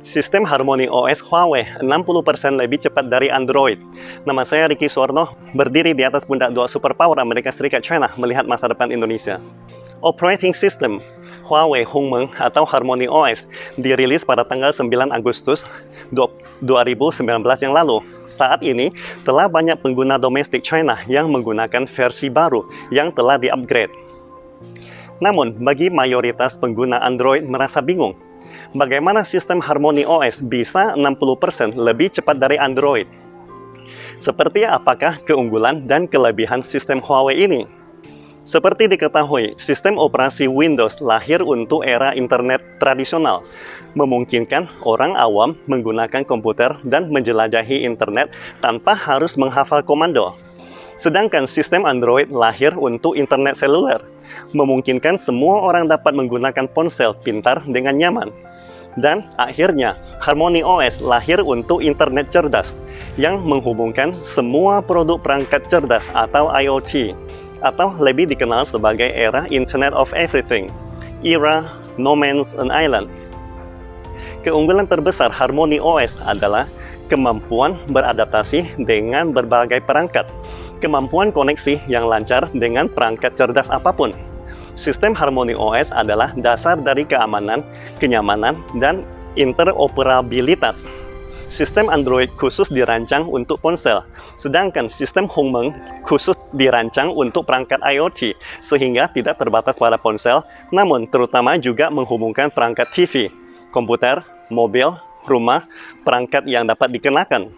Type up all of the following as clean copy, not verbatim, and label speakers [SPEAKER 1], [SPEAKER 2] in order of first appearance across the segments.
[SPEAKER 1] Sistem Harmony OS Huawei 60% lebih cepat dari Android. Nama saya Ricky Suwarno, berdiri di atas pundak dua superpower Amerika Serikat China melihat masa depan Indonesia. Operating System Huawei Hongmeng atau Harmony OS dirilis pada tanggal 9 Agustus 2019 yang lalu. Saat ini, telah banyak pengguna domestik China yang menggunakan versi baru yang telah di-upgrade. Namun, bagi mayoritas pengguna Android merasa bingung. Bagaimana sistem Harmony OS bisa 60% lebih cepat dari Android? Seperti apakah keunggulan dan kelebihan sistem Huawei ini? Seperti diketahui, sistem operasi Windows lahir untuk era internet tradisional, memungkinkan orang awam menggunakan komputer dan menjelajahi internet tanpa harus menghafal komando. Sedangkan sistem Android lahir untuk internet seluler, memungkinkan semua orang dapat menggunakan ponsel pintar dengan nyaman. Dan akhirnya, Harmony OS lahir untuk internet cerdas, yang menghubungkan semua produk perangkat cerdas atau IoT, atau lebih dikenal sebagai era Internet of Everything, era No Man's an Island. Keunggulan terbesar Harmony OS adalah kemampuan beradaptasi dengan berbagai perangkat, kemampuan koneksi yang lancar dengan perangkat cerdas apapun. Sistem Harmony OS adalah dasar dari keamanan, kenyamanan, dan interoperabilitas. Sistem Android khusus dirancang untuk ponsel, sedangkan sistem Hongmeng khusus dirancang untuk perangkat IoT, sehingga tidak terbatas pada ponsel, namun terutama juga menghubungkan perangkat TV, komputer, mobil, rumah, perangkat yang dapat dikenakan,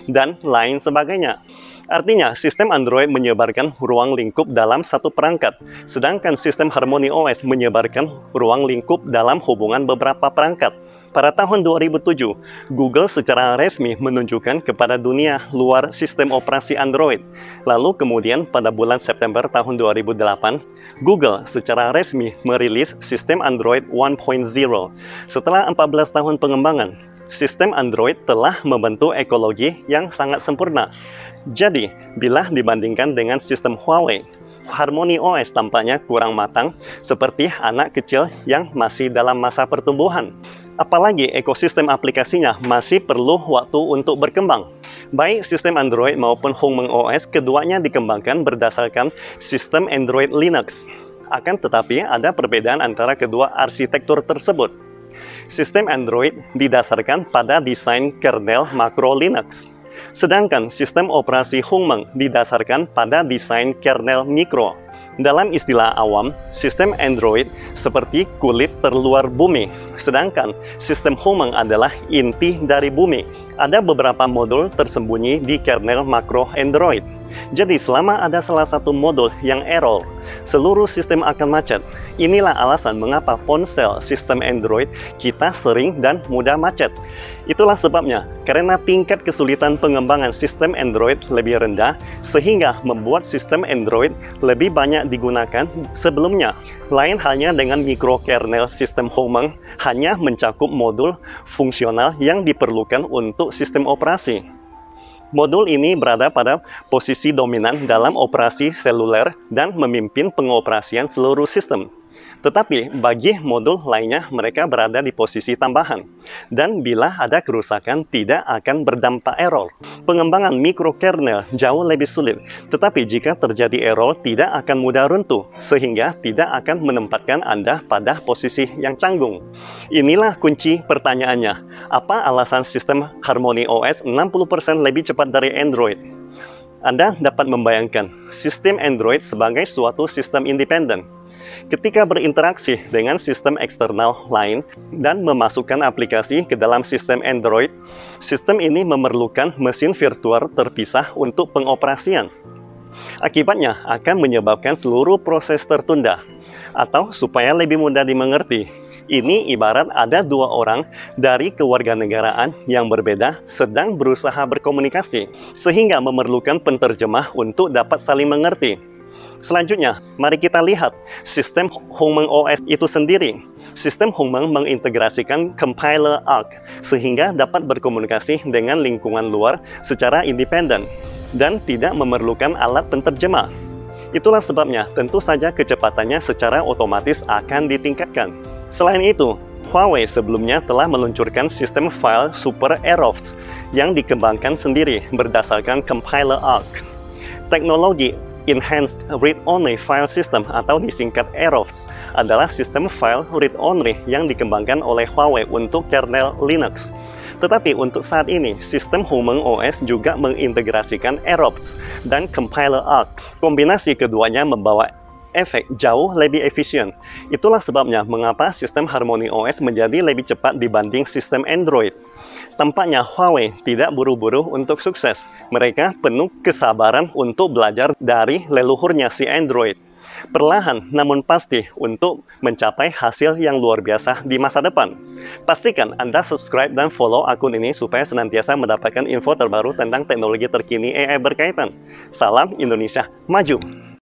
[SPEAKER 1] dan lain sebagainya. Artinya, sistem Android menyebarkan ruang lingkup dalam satu perangkat, sedangkan sistem Harmony OS menyebarkan ruang lingkup dalam hubungan beberapa perangkat. Pada tahun 2007, Google secara resmi menunjukkan kepada dunia luar sistem operasi Android. Lalu kemudian pada bulan September tahun 2008, Google secara resmi merilis sistem Android 1.0. Setelah 14 tahun pengembangan, sistem Android telah membentuk ekologi yang sangat sempurna. Jadi, bila dibandingkan dengan sistem Huawei, Harmony OS tampaknya kurang matang, seperti anak kecil yang masih dalam masa pertumbuhan. Apalagi ekosistem aplikasinya masih perlu waktu untuk berkembang. Baik sistem Android maupun Hongmeng OS, keduanya dikembangkan berdasarkan sistem Android Linux. Akan tetapi, ada perbedaan antara kedua arsitektur tersebut. Sistem Android didasarkan pada desain kernel makro Linux, sedangkan sistem operasi Hongmeng didasarkan pada desain kernel mikro. Dalam istilah awam, sistem Android seperti kulit terluar bumi, sedangkan sistem Hongmeng adalah inti dari bumi. Ada beberapa modul tersembunyi di kernel makro Android. Jadi selama ada salah satu modul yang error, seluruh sistem akan macet. Inilah alasan mengapa ponsel sistem Android kita sering dan mudah macet. Itulah sebabnya, karena tingkat kesulitan pengembangan sistem Android lebih rendah, sehingga membuat sistem Android lebih banyak digunakan sebelumnya. Lain halnya dengan mikrokernel sistem Hongmeng, hanya mencakup modul fungsional yang diperlukan untuk sistem operasi. Modul ini berada pada posisi dominan dalam operasi seluler dan memimpin pengoperasian seluruh sistem. Tetapi bagi modul lainnya, mereka berada di posisi tambahan. Dan bila ada kerusakan, tidak akan berdampak error. Pengembangan mikrokernel jauh lebih sulit. Tetapi jika terjadi error, tidak akan mudah runtuh, sehingga tidak akan menempatkan Anda pada posisi yang canggung. Inilah kunci pertanyaannya. Apa alasan sistem Harmony OS 60% lebih cepat dari Android? Anda dapat membayangkan sistem Android sebagai suatu sistem independen. Ketika berinteraksi dengan sistem eksternal lain dan memasukkan aplikasi ke dalam sistem Android, sistem ini memerlukan mesin virtual terpisah untuk pengoperasian. Akibatnya akan menyebabkan seluruh proses tertunda. Atau supaya lebih mudah dimengerti, ini ibarat ada dua orang dari kewarganegaraan yang berbeda sedang berusaha berkomunikasi, sehingga memerlukan penterjemah untuk dapat saling mengerti. Selanjutnya, mari kita lihat sistem Hongmeng OS itu sendiri. Sistem Hongmeng mengintegrasikan compiler Arc, sehingga dapat berkomunikasi dengan lingkungan luar secara independen dan tidak memerlukan alat penterjemah. Itulah sebabnya tentu saja kecepatannya secara otomatis akan ditingkatkan. Selain itu, Huawei sebelumnya telah meluncurkan sistem file Super Aeroft yang dikembangkan sendiri berdasarkan compiler Arc. Teknologi Enhanced Read-Only File System atau disingkat Aeroft adalah sistem file read-only yang dikembangkan oleh Huawei untuk kernel Linux. Tetapi untuk saat ini, sistem Humeng OS juga mengintegrasikan Aeroft dan compiler Arc. Kombinasi keduanya membawa efek jauh lebih efisien. Itulah sebabnya mengapa sistem Harmony OS menjadi lebih cepat dibanding sistem Android. Tampaknya Huawei tidak buru-buru untuk sukses. Mereka penuh kesabaran untuk belajar dari leluhurnya si Android. Perlahan namun pasti untuk mencapai hasil yang luar biasa di masa depan. Pastikan Anda subscribe dan follow akun ini supaya senantiasa mendapatkan info terbaru tentang teknologi terkini AI berkaitan. Salam Indonesia Maju!